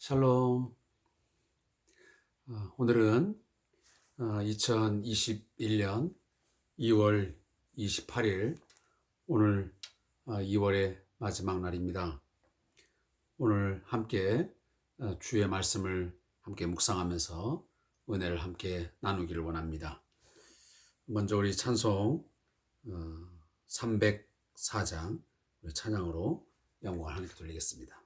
샬롬. 오늘은 2021년 2월 28일, 오늘 2월의 마지막 날입니다. 오늘 함께 주의 말씀을 함께 묵상하면서 은혜를 함께 나누기를 원합니다. 먼저 우리 찬송 304장 찬양으로 영광을 하나님께 돌리겠습니다.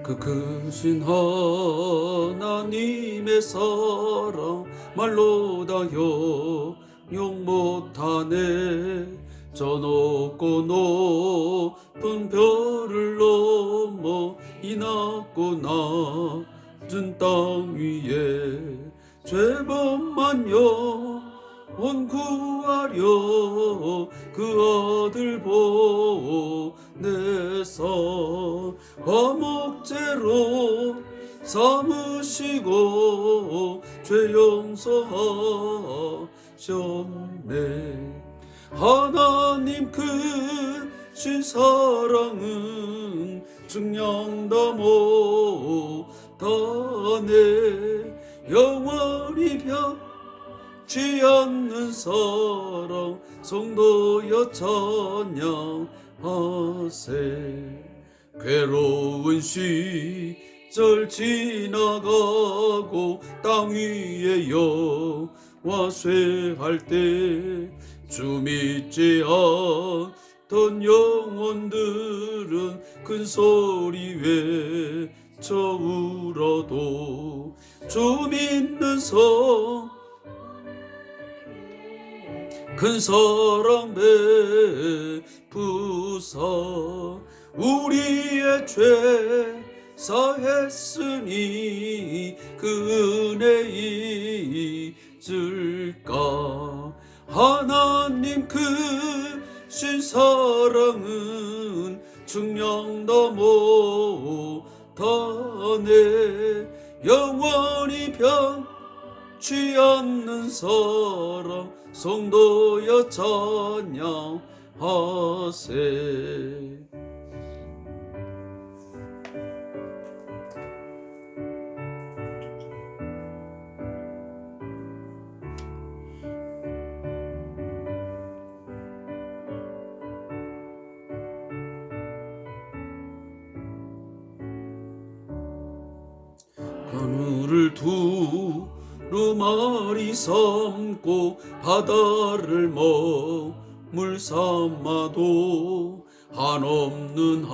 그 크신 하나님의 사랑 말로 다 형용 못하네. 저 높고 높은 별을 넘어 이 낮고 낮은 땅 위에 죄범만 영원 구하려 그 아들 보내서 화목제로 삼으시고 죄 용서하셨네. 하나님 크신 사랑은 증량다 못하네. 영원히 변치 않는 사랑 성도여 찬양하세. 괴로운 시절 지나가고 땅 위에 여호와 쇠할 때 주 믿지 않던 영혼들은 큰 소리 외쳐 울어도 주 믿는 큰 사랑 베푸사 우리의 죄 사했으니 그 은혜 잊을까. 하나님 크신 사랑은 증량다 못하네. 영원히 변치 않는 사랑 성도여 찬양하세. 그늘을 두루마리 삼고 바다를 먹물 삼아도 한없는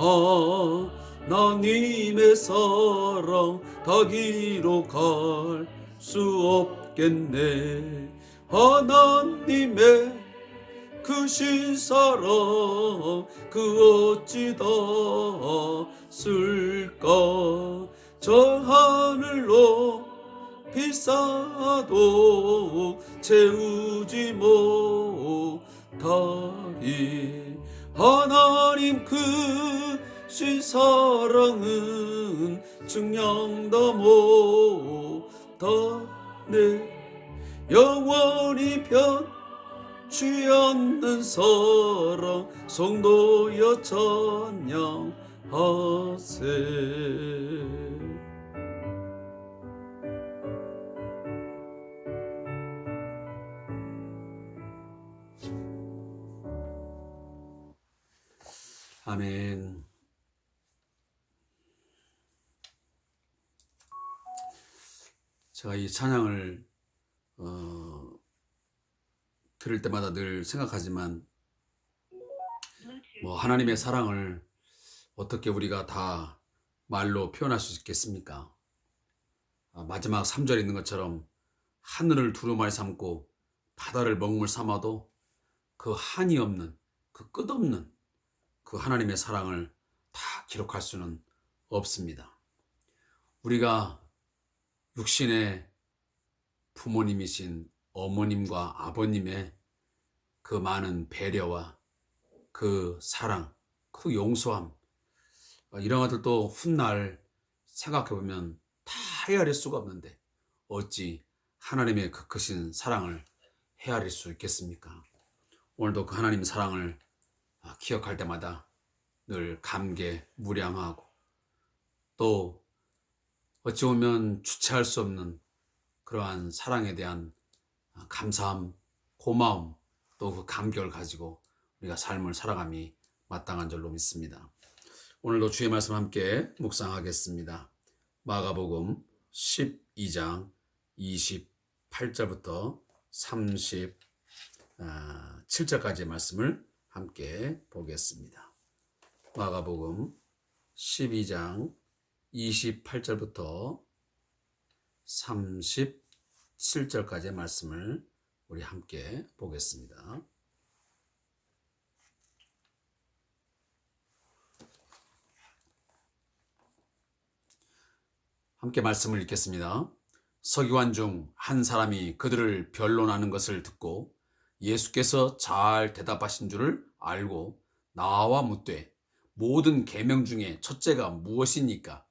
하나님의 사랑 다 기록할 수 없겠네. 하나님의 크신 사랑 그 어찌 닿았을까. 저 하늘로 비싸도 채우지 못하리. 하나님 크신 사랑은 증량다 못하네. 영원히 변치 않는 사랑 성도여 찬양하세. 아멘. 제가 이 찬양을 들을 때마다 늘 생각하지만 하나님의 사랑을 어떻게 우리가 다 말로 표현할 수 있겠습니까? 마지막 3절에 있는 것처럼 하늘을 두루마리 삼고 바다를 먹물 삼아도 그 한이 없는, 그 끝없는 그 하나님의 사랑을 다 기록할 수는 없습니다. 우리가 육신의 부모님이신 어머님과 아버님의 그 많은 배려와 그 사랑, 그 용서함, 이런 것들도 훗날 생각해보면 다 헤아릴 수가 없는데 어찌 하나님의 그 크신 사랑을 헤아릴 수 있겠습니까? 오늘도 그 하나님 사랑을 기억할 때마다 늘 감개무량하고, 또 어찌 보면 주체할 수 없는 그러한 사랑에 대한 감사함, 고마움, 또 그 감격을 가지고 우리가 삶을 살아감이 마땅한 줄로 믿습니다. 오늘도 주의 말씀 함께 묵상하겠습니다. 마가복음 12장 28절부터 37절까지의 말씀을 함께 보겠습니다. 마가복음 12장 28절부터 37절까지의 말씀을 우리 함께 보겠습니다. 함께 말씀을 읽겠습니다. 서기관 중 한 사람이 그들을 변론하는 것을 듣고 예수께서 잘 대답하신 줄을 알고 나와 묻되 모든 계명 중에 첫째가 무엇이니까?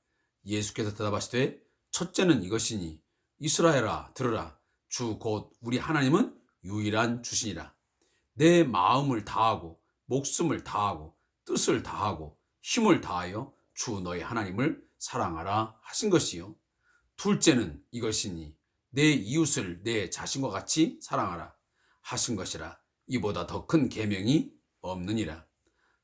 예수께서 대답하시되 첫째는 이것이니 이스라엘아 들으라. 주 곧 우리 하나님은 유일한 주시니라. 내 마음을 다하고 목숨을 다하고 뜻을 다하고 힘을 다하여 주 너희 하나님을 사랑하라 하신 것이요. 둘째는 이것이니 내 이웃을 내 자신과 같이 사랑하라 하신 것이라. 이보다 더 큰 계명이 없느니라.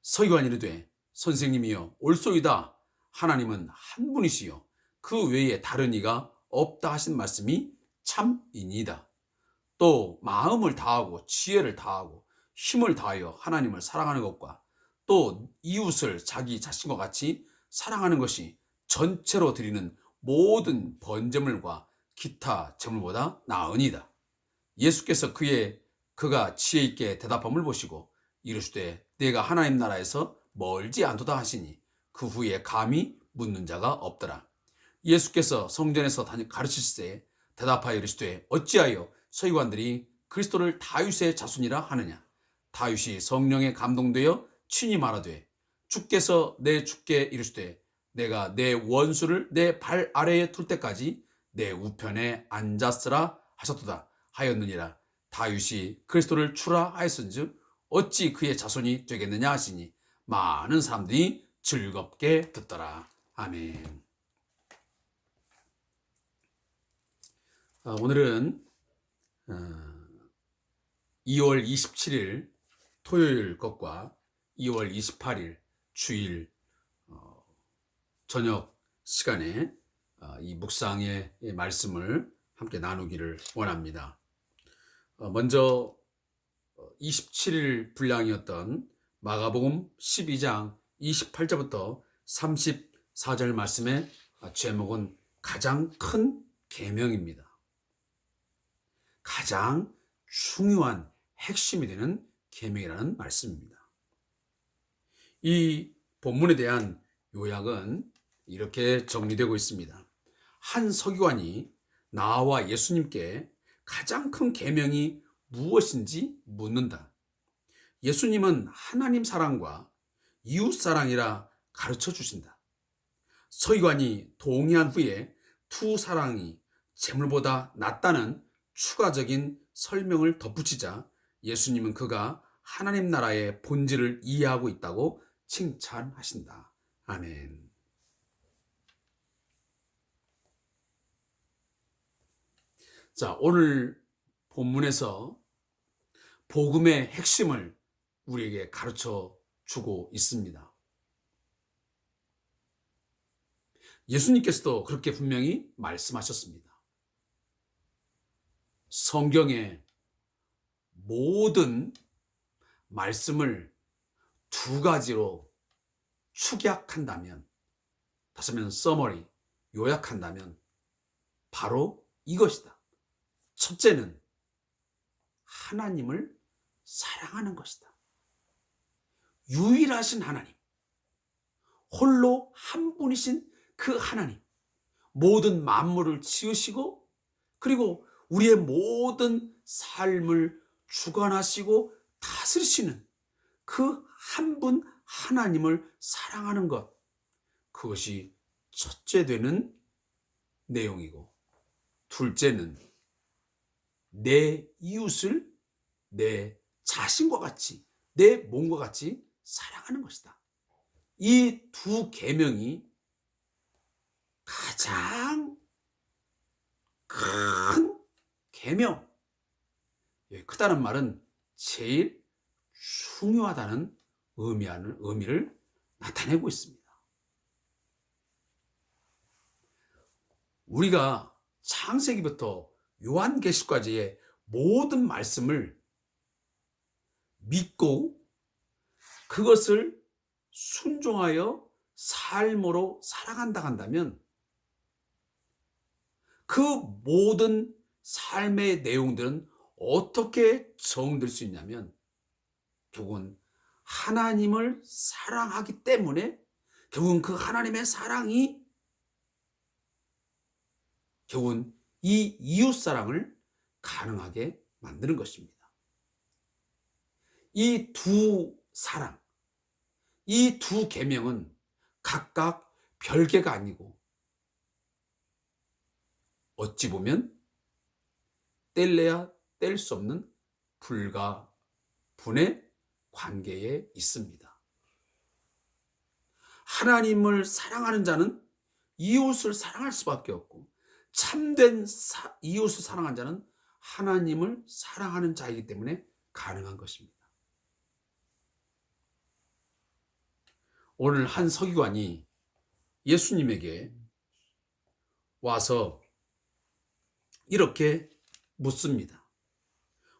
서기관이 이르되 선생님이여 옳소이다. 하나님은 한 분이시요 그 외에 다른 이가 없다 하신 말씀이 참이니이다. 또 마음을 다하고 지혜를 다하고 힘을 다하여 하나님을 사랑하는 것과 또 이웃을 자기 자신과 같이 사랑하는 것이 전체로 드리는 모든 번제물과 기타 제물보다 나으니이다. 예수께서 그가 지혜 있게 대답함을 보시고 이르시되 내가 하나님 나라에서 멀지 않도다 하시니 그 후에 감히 묻는 자가 없더라. 예수께서 성전에서 가르치시되 대답하여 이르시되 어찌하여 서기관들이 그리스도를 다윗의 자손이라 하느냐? 다윗이 성령에 감동되어 친히 말하되 주께서 내 주께 이르시되 내가 내 원수를 내 발 아래에 둘 때까지 내 우편에 앉았으라 하셨도다 하였느니라. 다윗이 그리스도를 주라 하였은즉 어찌 그의 자손이 되겠느냐 하시니 많은 사람들이 즐겁게 듣더라. 아멘. 오늘은 2월 27일 토요일 것과 2월 28일 주일 저녁 시간에 이 묵상의 말씀을 함께 나누기를 원합니다. 먼저 27일 분량이었던 마가복음 12장 28절부터 34절 말씀의 제목은 가장 큰 계명입니다. 가장 중요한 핵심이 되는 계명이라는 말씀입니다. 이 본문에 대한 요약은 이렇게 정리되고 있습니다. 한 서기관이 나와 예수님께 가장 큰 계명이 무엇인지 묻는다. 예수님은 하나님 사랑과 이웃 사랑이라 가르쳐 주신다. 서기관이 동의한 후에 두 사랑이 재물보다 낫다는 추가적인 설명을 덧붙이자 예수님은 그가 하나님 나라의 본질을 이해하고 있다고 칭찬하신다. 아멘. 자, 오늘 본문에서 복음의 핵심을 우리에게 가르쳐 주고 있습니다. 예수님께서도 그렇게 분명히 말씀하셨습니다. 성경의 모든 말씀을 두 가지로 축약한다면, 다시 말하면 서머리, 요약한다면 바로 이것이다. 첫째는 하나님을 사랑하는 것이다. 유일하신 하나님, 홀로 한 분이신 그 하나님, 모든 만물을 지으시고 그리고 우리의 모든 삶을 주관하시고 다스리시는 그 한 분 하나님을 사랑하는 것, 그것이 첫째 되는 내용이고, 둘째는 내 이웃을 내 자신과 같이, 내 몸과 같이 사랑하는 것이다. 이 두 계명이 가장 큰 계명, 크다는 말은 제일 중요하다는 의미를 나타내고 있습니다. 우리가 창세기부터 요한계시까지의 모든 말씀을 믿고 그것을 순종하여 삶으로 살아간다 한다면 그 모든 삶의 내용들은 어떻게 적용될 수 있냐면, 결국은 하나님을 사랑하기 때문에, 결국은 그 하나님의 사랑이 결국은 이 이웃 사랑을 가능하게 만드는 것입니다. 이 두 사랑, 이 두 계명은 각각 별개가 아니고 어찌 보면 뗄래야 뗄 수 없는 불가분의 관계에 있습니다. 하나님을 사랑하는 자는 이웃을 사랑할 수밖에 없고, 참된 이웃을 사랑하는 자는 하나님을 사랑하는 자이기 때문에 가능한 것입니다. 오늘 한 서기관이 예수님에게 와서 이렇게 묻습니다.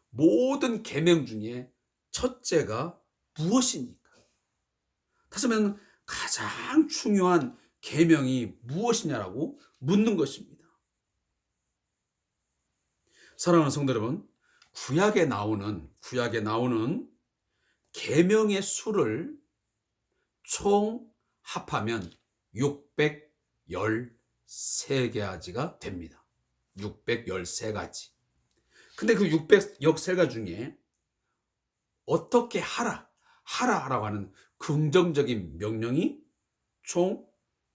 모든 계명 중에 첫째가 무엇입니까? 다시 말하면 가장 중요한 계명이 무엇이냐라고 묻는 것입니다. 사랑하는 성도 여러분, 구약에 나오는 계명의 수를 총 합하면 613가지가 됩니다. 613가지. 근데 그 613가지 중에 어떻게 하라라고 하는 긍정적인 명령이 총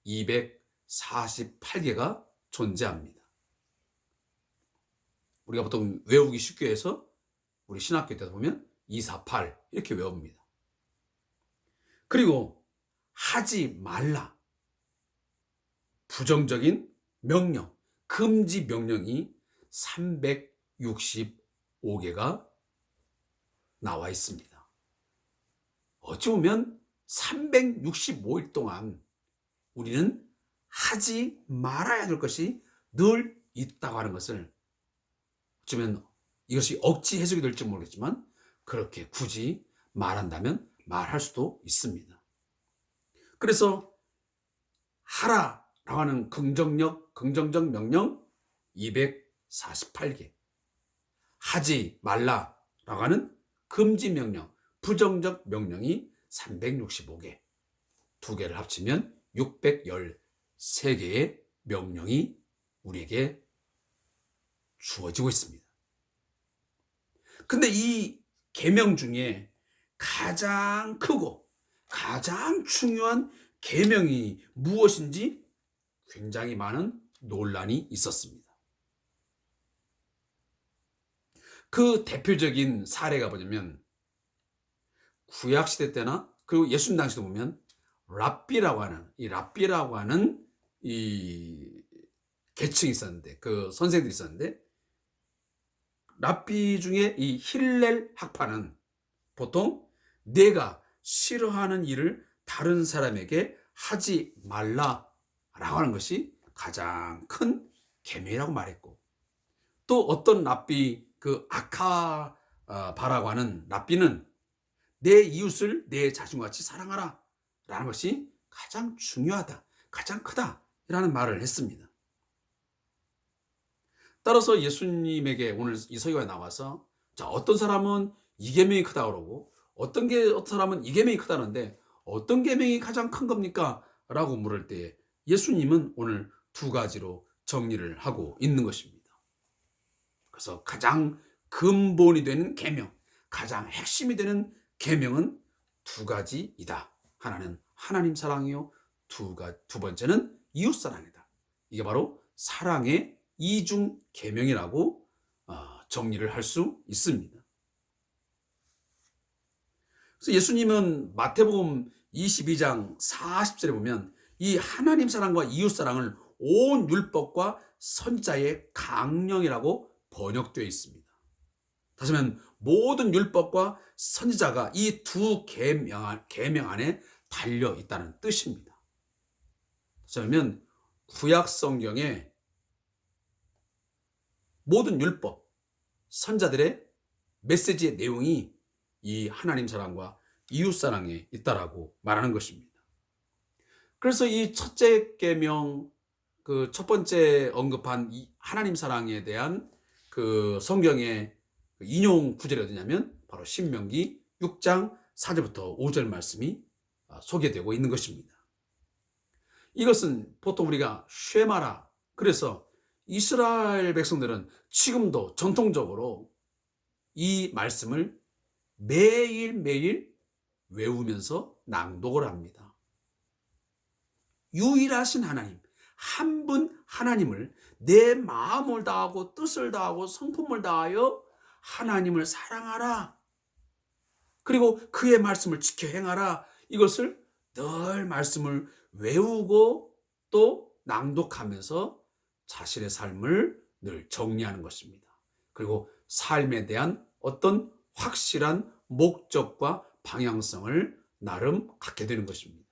248개가 존재합니다. 우리가 보통 외우기 쉽게 해서 우리 신학교 때 보면 248 이렇게 외웁니다. 그리고 하지 말라, 부정적인 명령, 금지 명령이 365개가 나와 있습니다. 어찌 보면 365일 동안 우리는 하지 말아야 될 것이 늘 있다고 하는 것을, 어쩌면 이것이 억지 해석이 될지 모르겠지만 그렇게 굳이 말한다면 말할 수도 있습니다. 그래서 하라라고 하는 긍정적 명령 248개, 하지 말라라고 하는 금지 명령, 부정적 명령이 365개, 두 개를 합치면 613개의 명령이 우리에게 주어지고 있습니다. 근데 이 계명 중에 가장 크고 가장 중요한 계명이 무엇인지 굉장히 많은 논란이 있었습니다. 그 대표적인 사례가 뭐냐면, 구약시대 때나 그리고 예수님 당시도 보면 랍비라고 하는 이 계층이 있었는데, 그 선생들이 있었는데, 랍비 중에 이 힐렐 학파는 보통 내가 싫어하는 일을 다른 사람에게 하지 말라라고 하는 것이 가장 큰 계명이라고 말했고, 또 어떤 랍비, 그 아카바라고 하는 랍비는 내 이웃을 내 자신과 같이 사랑하라 라는 것이 가장 중요하다, 가장 크다 라는 말을 했습니다. 따라서 예수님에게 오늘 이 서기관이 나와서, 자, 어떤 사람은 이 계명이 크다고 그러고 어떤 사람은 이 계명이 크다는데 어떤 계명이 가장 큰 겁니까? 라고 물을 때 예수님은 오늘 두 가지로 정리를 하고 있는 것입니다. 그래서 가장 근본이 되는 계명, 가장 핵심이 되는 계명은 두 가지이다 하나는 하나님 사랑이요. 두 번째는 이웃 사랑이다. 이게 바로 사랑의 이중 계명이라고 정리를 할 수 있습니다. 그래서 예수님은 마태복음 22장 40절에 보면 이 하나님 사랑과 이웃 사랑을 온 율법과 선지자의 강령이라고 번역되어 있습니다. 다시 말하면 모든 율법과 선지자가 이 두 계명 안에 달려 있다는 뜻입니다. 다시 말하면 구약 성경의 모든 율법, 선자들의 메시지의 내용이 이 하나님 사랑과 이웃 사랑에 있다라고 말하는 것입니다. 그래서 이 첫째 계명, 그 첫 번째 언급한 이 하나님 사랑에 대한 그 성경의 인용 구절이 어디냐면 바로 신명기 6장 4절부터 5절 말씀이 소개되고 있는 것입니다. 이것은 보통 우리가 쉐마라, 그래서 이스라엘 백성들은 지금도 전통적으로 이 말씀을 매일매일 외우면서 낭독을 합니다. 유일하신 하나님, 한 분 하나님을 내 마음을 다하고 뜻을 다하고 성품을 다하여 하나님을 사랑하라. 그리고 그의 말씀을 지켜 행하라. 이것을 늘 말씀을 외우고 또 낭독하면서 자신의 삶을 늘 정리하는 것입니다. 그리고 삶에 대한 어떤 확실한 목적과 방향성을 나름 갖게 되는 것입니다.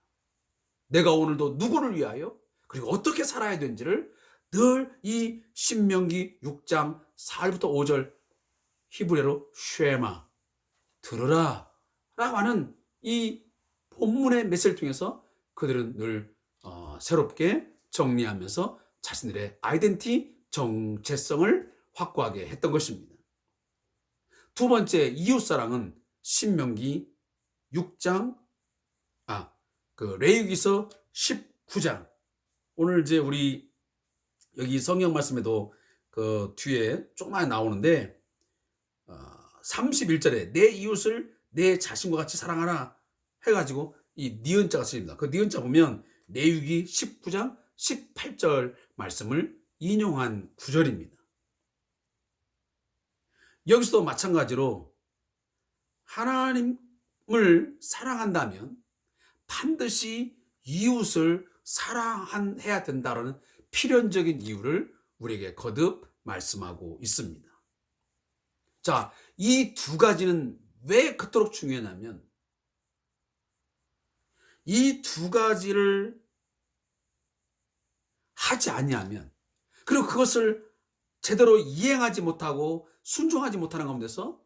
내가 오늘도 누구를 위하여 그리고 어떻게 살아야 되는지를 늘 이 신명기 6장 4절부터 5절 히브리어로 쉐마, 들으라 라고 하는 이 본문의 메시지를 통해서 그들은 늘 새롭게 정리하면서 자신들의 아이덴티티, 정체성을 확고하게 했던 것입니다. 두 번째, 이웃사랑은 신명기 6장, 레위기서 19장. 오늘 이제 우리 여기 성경 말씀에도 그 뒤에 조금만 나오는데 31절에 내 이웃을 내 자신과 같이 사랑하라 해가지고 이 니은자가 쓰입니다. 그 니은자 보면 레위기 19장 18절 말씀을 인용한 구절입니다. 여기서도 마찬가지로 하나님을 사랑한다면 반드시 이웃을 사랑해야 된다는 필연적인 이유를 우리에게 거듭 말씀하고 있습니다. 자, 이 두 가지는 왜 그토록 중요하냐면 이 두 가지를 하지 아니하면, 그리고 그것을 제대로 이행하지 못하고 순종하지 못하는 가운데서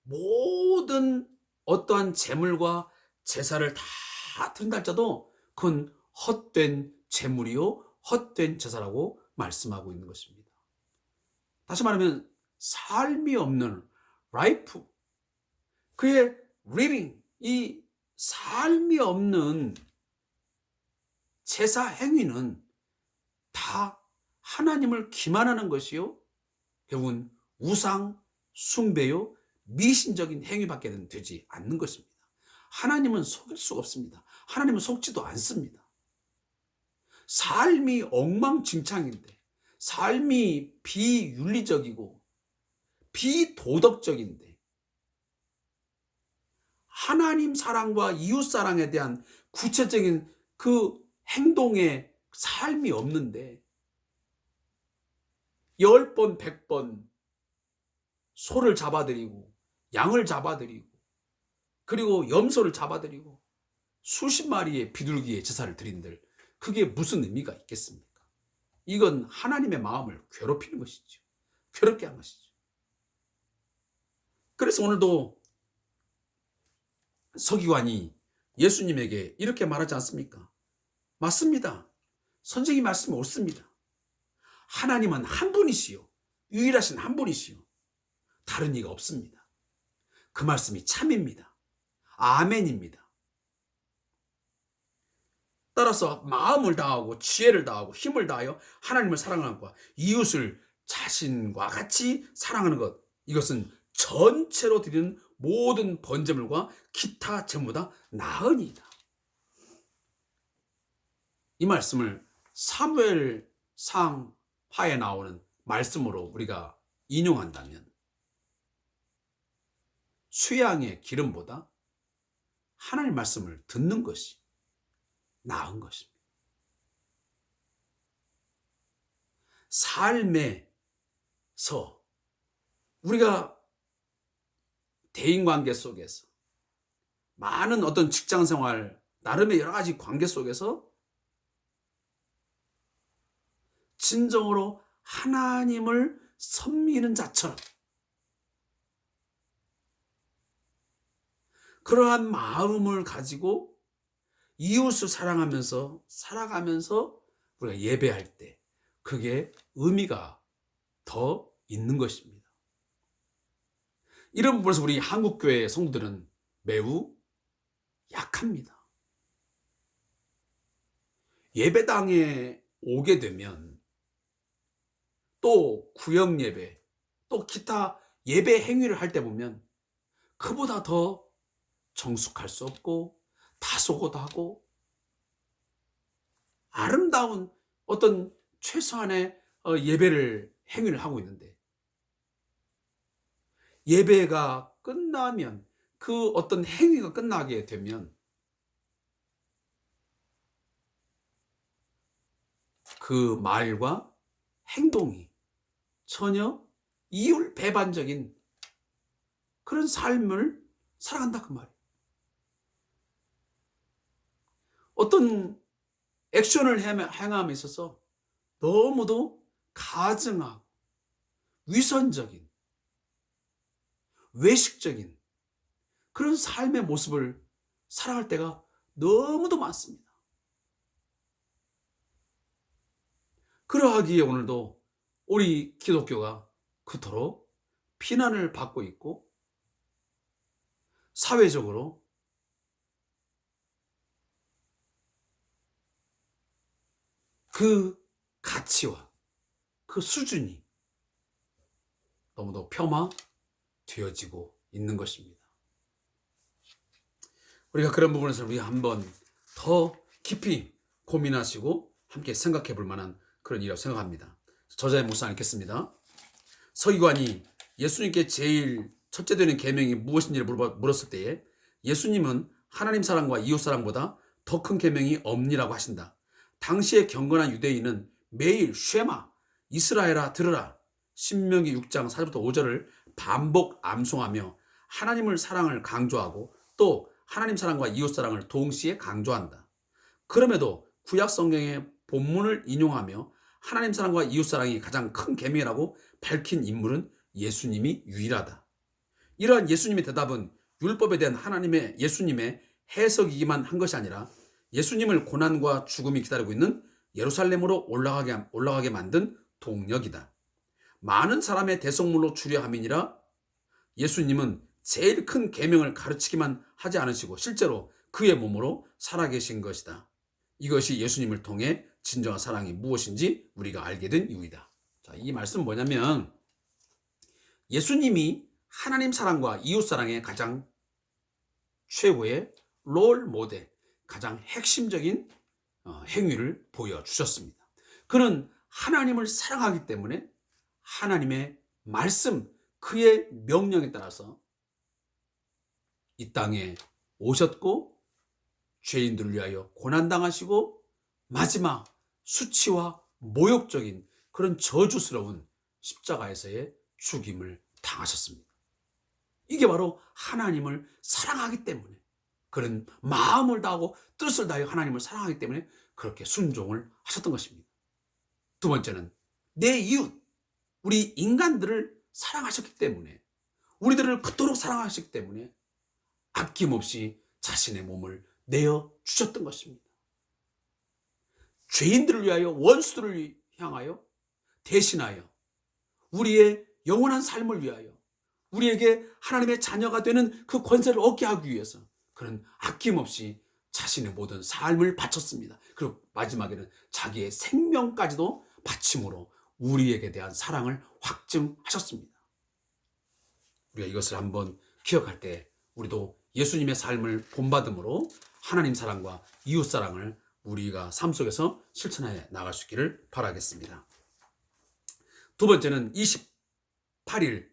모든 어떠한 재물과 제사를 다 드린다 할지라도 그건 헛된 재물이요 헛된 제사라고 말씀하고 있는 것입니다. 다시 말하면 삶이 없는 라이프, 그의 리빙, 이 삶이 없는 제사 행위는 다 하나님을 기만하는 것이요 결국은 우상 숭배요 미신적인 행위밖에 되지 않는 것입니다. 하나님은 속일 수가 없습니다. 하나님은 속지도 않습니다. 삶이 엉망진창인데, 삶이 비윤리적이고 비도덕적인데 하나님 사랑과 이웃 사랑에 대한 구체적인 그 행동의 삶이 없는데 10번 100번 소를 잡아들이고 양을 잡아들이고 그리고 염소를 잡아들이고 수십 마리의 비둘기의 제사를 드린들 그게 무슨 의미가 있겠습니까? 이건 하나님의 마음을 괴롭히는 것이죠. 괴롭게 한 것이죠. 그래서 오늘도 서기관이 예수님에게 이렇게 말하지 않습니까? 맞습니다. 선생님 말씀이 옳습니다. 하나님은 한 분이시요 유일하신 한 분이시요 다른 이가 없습니다. 그 말씀이 참입니다. 아멘입니다. 따라서 마음을 다하고 지혜를 다하고 힘을 다하여 하나님을 사랑하는 것과 이웃을 자신과 같이 사랑하는 것, 이것은 전체로 드리는 모든 번제물과 기타 제물보다 나으니이다. 이 말씀을 사무엘 상하에 나오는 말씀으로 우리가 인용한다면 수양의 기름보다 하나님 말씀을 듣는 것이 나은 것입니다. 삶에서 우리가 대인관계 속에서 많은 어떤 직장생활 나름의 여러 가지 관계 속에서 진정으로 하나님을 섬기는 자처럼 그러한 마음을 가지고 이웃을 사랑하면서 살아가면서 우리가 예배할 때 그게 의미가 더 있는 것입니다. 이런 부분에서 우리 한국교회 성도들은 매우 약합니다. 예배당에 오게 되면 또 구역 예배, 또 기타 예배 행위를 할 때 보면 그보다 더 정숙할 수 없고 다소곳하고 아름다운 어떤 최소한의 예배를 행위를 하고 있는데 예배가 끝나면 그 어떤 행위가 끝나게 되면 그 말과 행동이 전혀 이율배반적인 그런 삶을 살아간다 그 말이에요. 어떤 액션을 행함에 있어서 너무도 가증하고 위선적인 외식적인 그런 삶의 모습을 살아갈 때가 너무도 많습니다. 그러하기에 오늘도 우리 기독교가 그토록 비난을 받고 있고 사회적으로 그 가치와 그 수준이 너무도 폄하되어지고 있는 것입니다. 우리가 그런 부분에서 우리가 한번 더 깊이 고민하시고 함께 생각해 볼 만한 그런 일이라고 생각합니다. 저자의 묵상 읽겠습니다. 서기관이 예수님께 제일 첫째 되는 계명이 무엇인지를 물었을 때에 예수님은 하나님 사랑과 이웃 사랑보다 더 큰 계명이 없니라고 하신다. 당시의 경건한 유대인은 매일 쉐마 이스라엘아 들으라 신명기 6장 4절부터 5절을 반복 암송하며 하나님을 사랑을 강조하고 또 하나님 사랑과 이웃 사랑을 동시에 강조한다. 그럼에도 구약 성경의 본문을 인용하며 하나님 사랑과 이웃 사랑이 가장 큰 계명이라고 밝힌 인물은 예수님이 유일하다. 이러한 예수님의 대답은 율법에 대한 예수님의 해석이기만 한 것이 아니라 예수님을 고난과 죽음이 기다리고 있는 예루살렘으로 올라가게 만든 동력이다. 많은 사람의 대성물로 주려 함이니라 예수님은 제일 큰 계명을 가르치기만 하지 않으시고 실제로 그의 몸으로 살아계신 것이다. 이것이 예수님을 통해 진정한 사랑이 무엇인지 우리가 알게 된 이유이다. 자, 이 말씀은 뭐냐면 예수님이 하나님 사랑과 이웃 사랑의 가장 최고의 롤 모델, 가장 핵심적인 행위를 보여주셨습니다. 그는 하나님을 사랑하기 때문에 하나님의 말씀, 그의 명령에 따라서 이 땅에 오셨고 죄인들을 위하여 고난당하시고 마지막 수치와 모욕적인 그런 저주스러운 십자가에서의 죽임을 당하셨습니다. 이게 바로 하나님을 사랑하기 때문에 그런 마음을 다하고 뜻을 다하여 하나님을 사랑하기 때문에 그렇게 순종을 하셨던 것입니다. 두 번째는 내 이웃, 우리 인간들을 사랑하셨기 때문에 우리들을 그토록 사랑하셨기 때문에 아낌없이 자신의 몸을 내어 주셨던 것입니다. 죄인들을 위하여 원수들을 향하여 대신하여 우리의 영원한 삶을 위하여 우리에게 하나님의 자녀가 되는 그 권세를 얻게 하기 위해서 그는 아낌없이 자신의 모든 삶을 바쳤습니다. 그리고 마지막에는 자기의 생명까지도 바침으로 우리에게 대한 사랑을 확증하셨습니다. 우리가 이것을 한번 기억할 때 우리도 예수님의 삶을 본받음으로 하나님 사랑과 이웃 사랑을 우리가 삶 속에서 실천해 나갈 수 있기를 바라겠습니다. 두 번째는 28일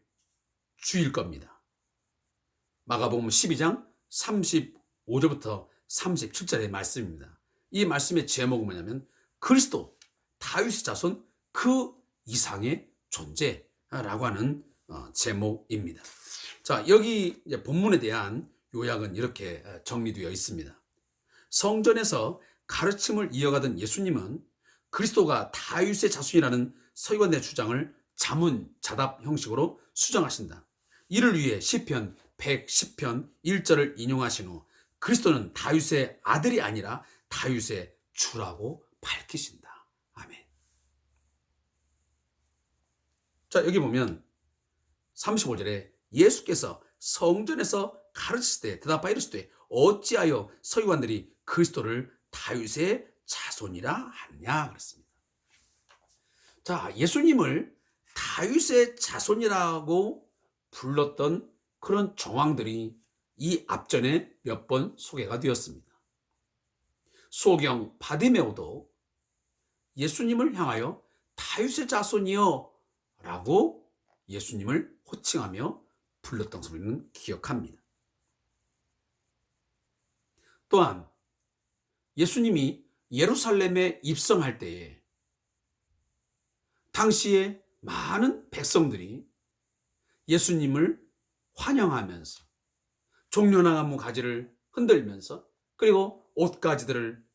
주일 겁니다. 마가복음 12장 35절부터 37절의 말씀입니다. 이 말씀의 제목은 뭐냐면 그리스도 다윗의 자손 그 이상의 존재라고 하는 제목입니다. 자, 여기 이제 본문에 대한 요약은 이렇게 정리되어 있습니다. 성전에서 가르침을 이어가던 예수님은 그리스도가 다윗의 자손이라는 서기관의 주장을 자문자답 형식으로 수정하신다. 이를 위해 시편 110편 1절을 인용하신 후 그리스도는 다윗의 아들이 아니라 다윗의 주라고 밝히신다. 아멘. 자, 여기 보면 35절에 예수께서 성전에서 가르치실 때 대답하여 이르시되 어찌하여 서기관들이 그리스도를 다윗의 자손이라 하느냐 그랬습니다. 자, 예수님을 다윗의 자손이라고 불렀던 그런 정황들이 이 앞전에 몇 번 소개가 되었습니다. 소경 바디메오도 예수님을 향하여 다윗의 자손이여 라고 예수님을 호칭하며 불렀던 것을 우리는 기억합니다. 또한 예수님이 예루살렘에 입성할 때에 당시에 많은 백성들이 예수님을 환영하면서 종려나무 가지를 흔들면서 그리고 옷가지들을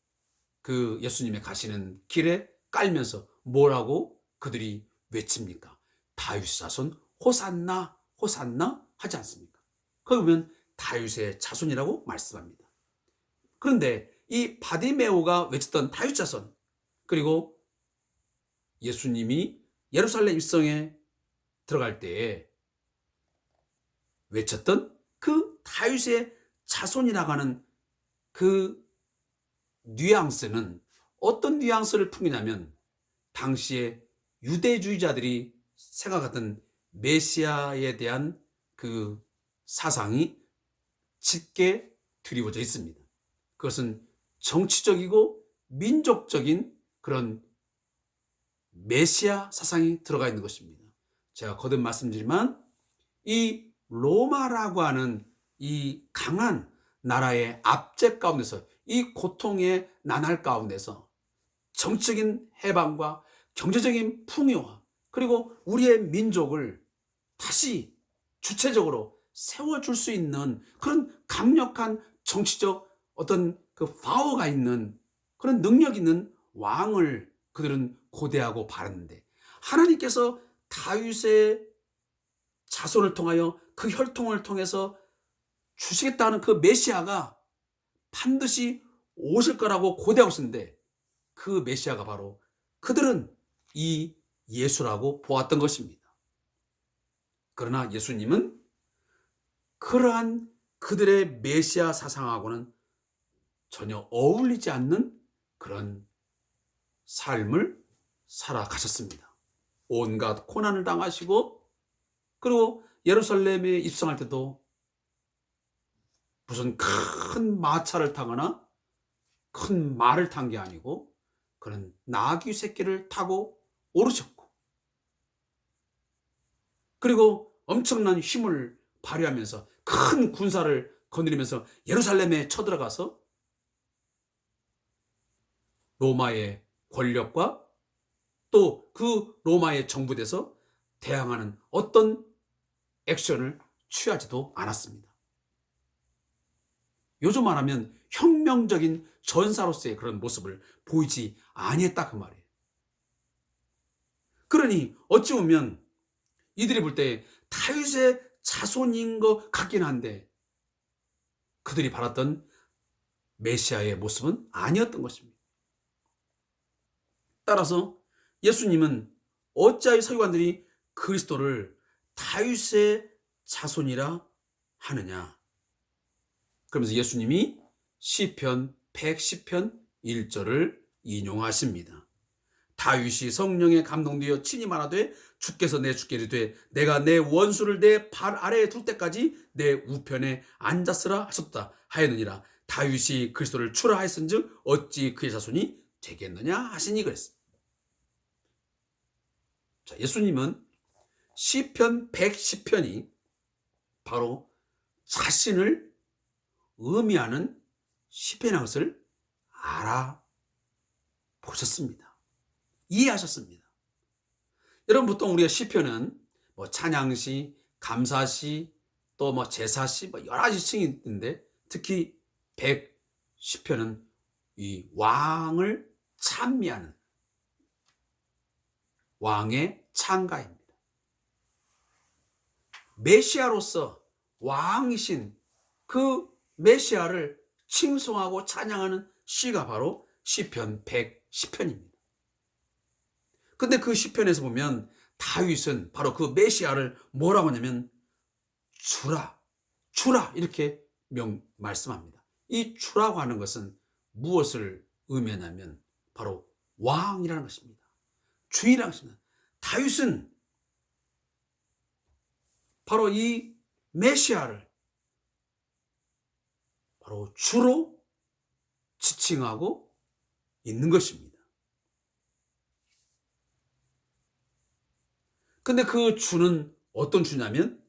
그 예수님의 가시는 길에 깔면서 뭐라고 그들이 외칩니까? 다윗 자손 호산나 호산나 하지 않습니까? 거기 보면 다윗의 자손이라고 말씀합니다. 그런데 이 바디메오가 외쳤던 다윗 자손 그리고 예수님이 예루살렘 입성에 들어갈 때에 외쳤던 그 다윗의 자손이라고 하는 그 뉘앙스는 어떤 뉘앙스를 풍기냐면 당시에 유대주의자들이 생각하던 메시아에 대한 그 사상이 짙게 드리워져 있습니다. 그것은 정치적이고 민족적인 그런 메시아 사상이 들어가 있는 것입니다. 제가 거듭 말씀드리지만 이 로마라고 하는 이 강한 나라의 압제 가운데서 이 고통의 나날 가운데서 정치적인 해방과 경제적인 풍요와 그리고 우리의 민족을 다시 주체적으로 세워줄 수 있는 그런 강력한 정치적 어떤 그 파워가 있는 그런 능력 있는 왕을 그들은 고대하고 바랐는데 하나님께서 다윗의 자손을 통하여 그 혈통을 통해서 주시겠다는 그 메시아가 반드시 오실 거라고 고대하고 있었는데 그 메시아가 바로 그들은 이 예수라고 보았던 것입니다. 그러나 예수님은 그러한 그들의 메시아 사상하고는 전혀 어울리지 않는 그런 삶을 살아가셨습니다. 온갖 고난을 당하시고 그리고 예루살렘에 입성할 때도 무슨 큰 마차를 타거나 큰 말을 탄 게 아니고 그는 나귀 새끼를 타고 오르셨고 그리고 엄청난 힘을 발휘하면서 큰 군사를 거느리면서 예루살렘에 쳐들어가서 로마의 권력과 또 그 로마의 정부에서 대항하는 어떤 액션을 취하지도 않았습니다. 요즘 말하면 혁명적인 전사로서의 그런 모습을 보이지 아니했다 그 말이에요. 그러니 어찌 보면 이들이 볼 때 다윗의 자손인 것 같긴 한데 그들이 바랐던 메시아의 모습은 아니었던 것입니다. 따라서 예수님은 어찌하여 서기관들이 그리스도를 다윗의 자손이라 하느냐. 그러면서 예수님이 시편 110편 1절을 인용하십니다. 다윗이 성령에 감동되어 친히 말하되 주께서 내 주께 이르되 내가 내 원수를 내 발 아래에 둘 때까지 내 우편에 앉았으라 하셨다 하였느니라. 다윗이 그리스도를 출하하였은즉 어찌 그의 자손이 되겠느냐 하시니 그랬어요. 자, 예수님은 시편 110편이 바로 자신을 의미하는 시편의 것을 알아보셨습니다. 이해하셨습니다. 여러분, 보통 우리가 시편은 뭐 찬양시, 감사시, 또 뭐 제사시, 뭐 여러 가지 층이 있는데, 특히 110편은 이 왕을 찬미하는 왕의 찬가입니다. 메시아로서 왕이신 그 메시아를 칭송하고 찬양하는 시가 바로 시편 110편입니다. 근데 그 시편에서 보면 다윗은 바로 그 메시아를 뭐라고 하냐면 주라 이렇게 말씀합니다. 이 주라고 하는 것은 무엇을 의미하냐면 바로 왕이라는 것입니다. 주인이라는 것입니다. 다윗은 바로 이 메시아를 바로 주로 지칭하고 있는 것입니다. 근데 그 주는 어떤 주냐면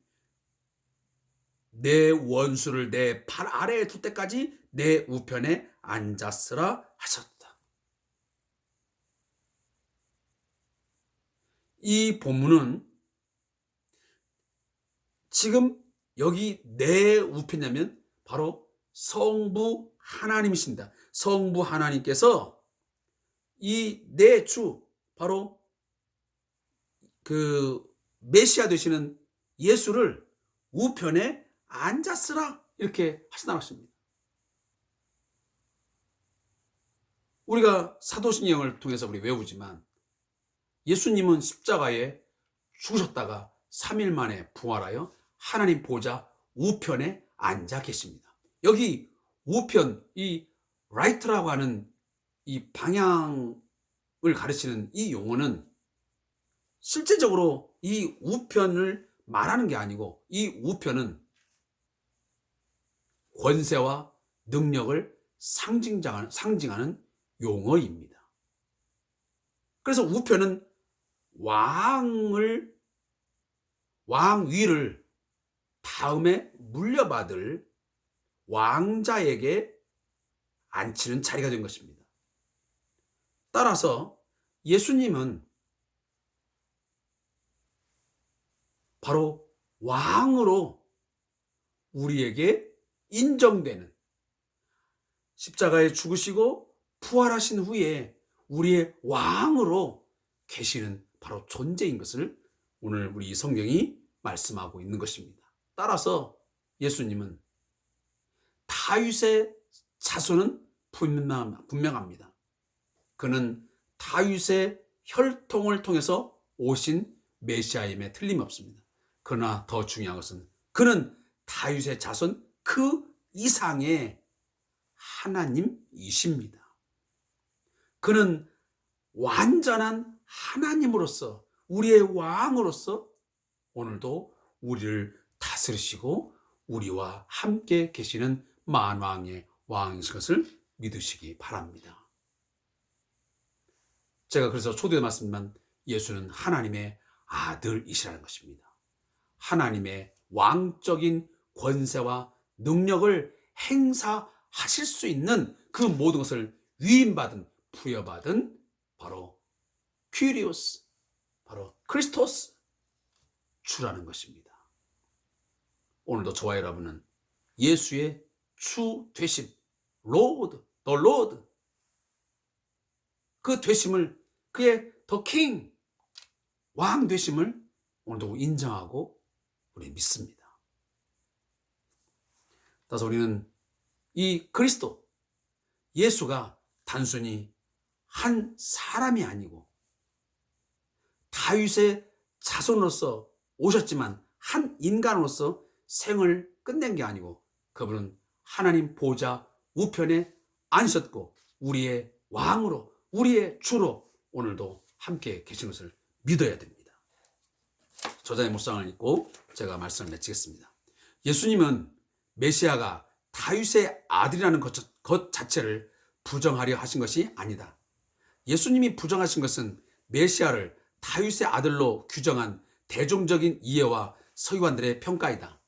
내 원수를 내 발 아래에 둘 때까지 내 우편에 앉았으라 하셨다. 이 본문은 지금 여기 내 우편이냐면 바로 성부 하나님이십니다. 성부 하나님께서 이 내 주 바로 그 메시아 되시는 예수를 우편에 앉았으라 이렇게 하신다는 것입니다. 우리가 사도신경을 통해서 우리 외우지만 예수님은 십자가에 죽으셨다가 3일 만에 부활하여 하나님 보좌 우편에 앉아 계십니다. 여기 우편, 이 라이트라고 하는 이 방향을 가르치는 이 용어는 실제적으로 이 우편을 말하는 게 아니고 이 우편은 권세와 능력을 상징하는 용어입니다. 그래서 우편은 왕위를 다음에 물려받을 왕자에게 앉히는 자리가 된 것입니다. 따라서 예수님은 바로 왕으로 우리에게 인정되는, 십자가에 죽으시고 부활하신 후에 우리의 왕으로 계시는 바로 존재인 것을 오늘 우리 성경이 말씀하고 있는 것입니다. 따라서 예수님은 다윗의 자손은 분명합니다. 그는 다윗의 혈통을 통해서 오신 메시아임에 틀림없습니다. 그러나 더 중요한 것은 그는 다윗의 자손 그 이상의 하나님이십니다. 그는 완전한 하나님으로서 우리의 왕으로서 오늘도 우리를 다스리시고 우리와 함께 계시는 만왕의 왕이신 것을 믿으시기 바랍니다. 제가 그래서 초대에 말씀만 예수는 하나님의 아들이시라는 것입니다. 하나님의 왕적인 권세와 능력을 행사하실 수 있는 그 모든 것을 위임받은, 부여받은 바로 퀴리오스, 바로 크리스토스 주라는 것입니다. 오늘도 저와 여러분은 예수의 주 되심, 로드, 더 로드, 그 되심을, 그의 더 킹, 왕 되심을 오늘도 인정하고 우리 믿습니다. 따라서 우리는 이 그리스도, 예수가 단순히 한 사람이 아니고 다윗의 자손으로서 오셨지만 한 인간으로서 생을 끝낸 게 아니고 그분은 하나님 보좌 우편에 앉으셨고 우리의 왕으로, 우리의 주로 오늘도 함께 계신 것을 믿어야 됩니다. 저자의 묵상을 읽고 제가 말씀을 마치겠습니다. 예수님은 메시아가 다윗의 아들이라는 것 자체를 부정하려 하신 것이 아니다. 예수님이 부정하신 것은 메시아를 다윗의 아들로 규정한 대중적인 이해와 서기관들의 평가이다.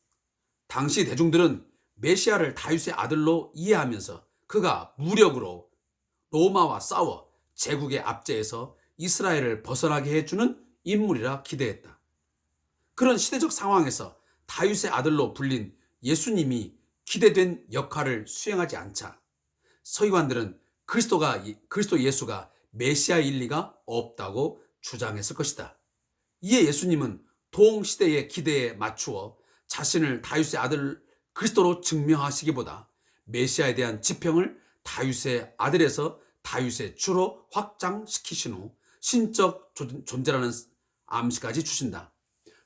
당시 대중들은 메시아를 다윗의 아들로 이해하면서 그가 무력으로 로마와 싸워 제국의 압제에서 이스라엘을 벗어나게 해주는 인물이라 기대했다. 그런 시대적 상황에서 다윗의 아들로 불린 예수님이 기대된 역할을 수행하지 않자 서기관들은 그리스도 예수가 메시아일 리가 없다고 주장했을 것이다. 이에 예수님은 동시대의 기대에 맞추어 자신을 다윗의 아들 그리스도로 증명하시기보다 메시아에 대한 지평을 다윗의 아들에서 다윗의 주로 확장시키신 후 신적 존재라는 암시까지 주신다.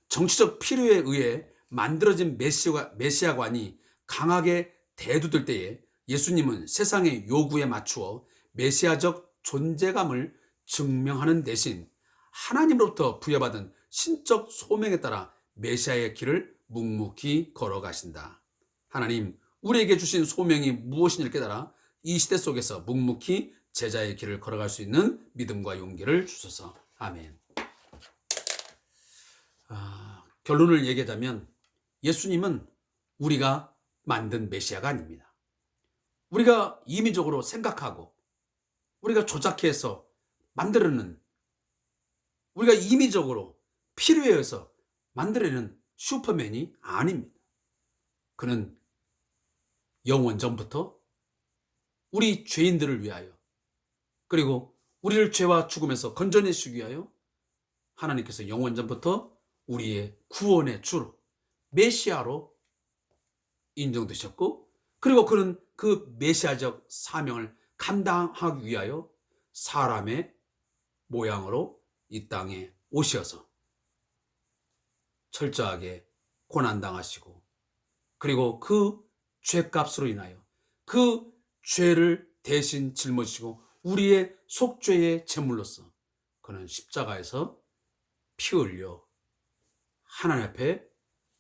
정치적 필요에 의해 만들어진 메시아관이 강하게 대두될 때에 예수님은 세상의 요구에 맞추어 메시아적 존재감을 증명하는 대신 하나님으로부터 부여받은 신적 소명에 따라 메시아의 길을 묵묵히 걸어가신다. 하나님, 우리에게 주신 소명이 무엇인지를 깨달아 이 시대 속에서 묵묵히 제자의 길을 걸어갈 수 있는 믿음과 용기를 주소서. 아멘. 결론을 얘기하자면 예수님은 우리가 만든 메시아가 아닙니다. 우리가 임의적으로 생각하고 우리가 조작해서 만들어내는, 우리가 임의적으로 필요에 의해서 만들어내는 슈퍼맨이 아닙니다. 그는 영원 전부터 우리 죄인들을 위하여, 그리고 우리를 죄와 죽음에서 건져내시기 위하여 하나님께서 영원 전부터 우리의 구원의 주로 메시아로 인정되셨고, 그리고 그는 그 메시아적 사명을 감당하기 위하여 사람의 모양으로 이 땅에 오셔서 철저하게 고난당하시고, 그리고 그 죄값으로 인하여 그 죄를 대신 짊어지시고 우리의 속죄의 제물로서 그는 십자가에서 피 흘려 하나님 앞에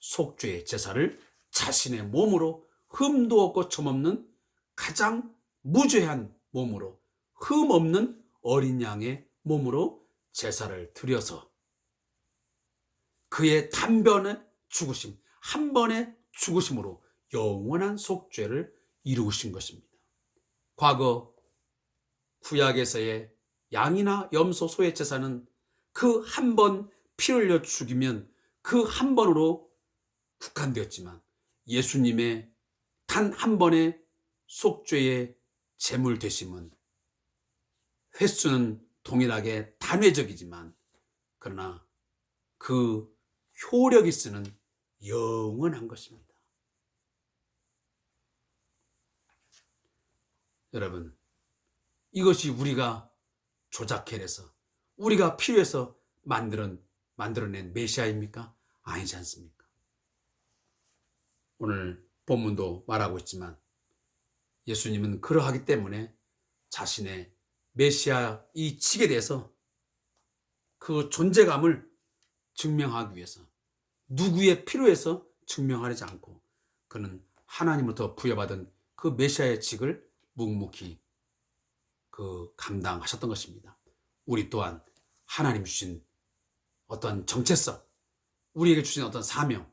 속죄의 제사를 자신의 몸으로 흠도 없고 점없는 가장 무죄한 몸으로, 흠 없는 어린 양의 몸으로 제사를 드려서 그의 단번에 죽으심, 한 번의 죽으심으로 영원한 속죄를 이루신 것입니다. 과거 구약에서의 양이나 염소, 소의 제사는 그 한 번 피 흘려 죽이면 그 한 번으로 국한되었지만 예수님의 단 한 번의 속죄의 제물 되심은 횟수는 동일하게 단회적이지만 그러나 그 효력이 쓰는 영원한 것입니다. 여러분, 이것이 우리가 조작해내서 우리가 필요해서 만들어낸 메시아입니까? 아니지 않습니까? 오늘 본문도 말하고 있지만 예수님은 그러하기 때문에 자신의 메시아 이 직에 대해서 그 존재감을 증명하기 위해서 누구의 필요해서 증명하지 않고 그는 하나님으로부터 부여받은 그 메시아의 직을 묵묵히 감당하셨던 것입니다. 우리 또한 하나님 주신 어떤 정체성, 우리에게 주신 어떤 사명,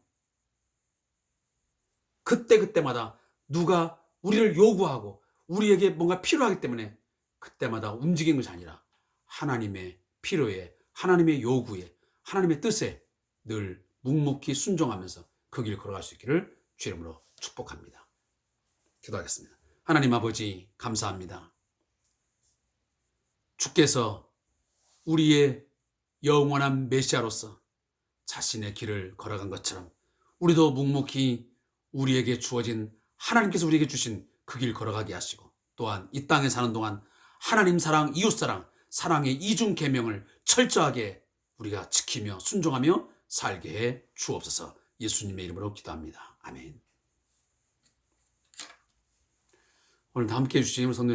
그때마다 누가 우리를 요구하고 우리에게 뭔가 필요하기 때문에 그때마다 움직이는 것이 아니라 하나님의 필요에, 하나님의 요구에, 하나님의 뜻에 늘 묵묵히 순종하면서 그 길 걸어갈 수 있기를 주 이름으로 축복합니다. 기도하겠습니다. 하나님 아버지, 감사합니다. 주께서 우리의 영원한 메시아로서 자신의 길을 걸어간 것처럼 우리도 묵묵히 우리에게 주어진, 하나님께서 우리에게 주신 그 길 걸어가게 하시고, 또한 이 땅에 사는 동안 하나님 사랑, 이웃 사랑, 사랑의 이중 계명을 철저하게 우리가 지키며 순종하며 살게 해 주옵소서. 예수님의 이름으로 기도합니다. 아멘. 오늘도 함께해 주신 성도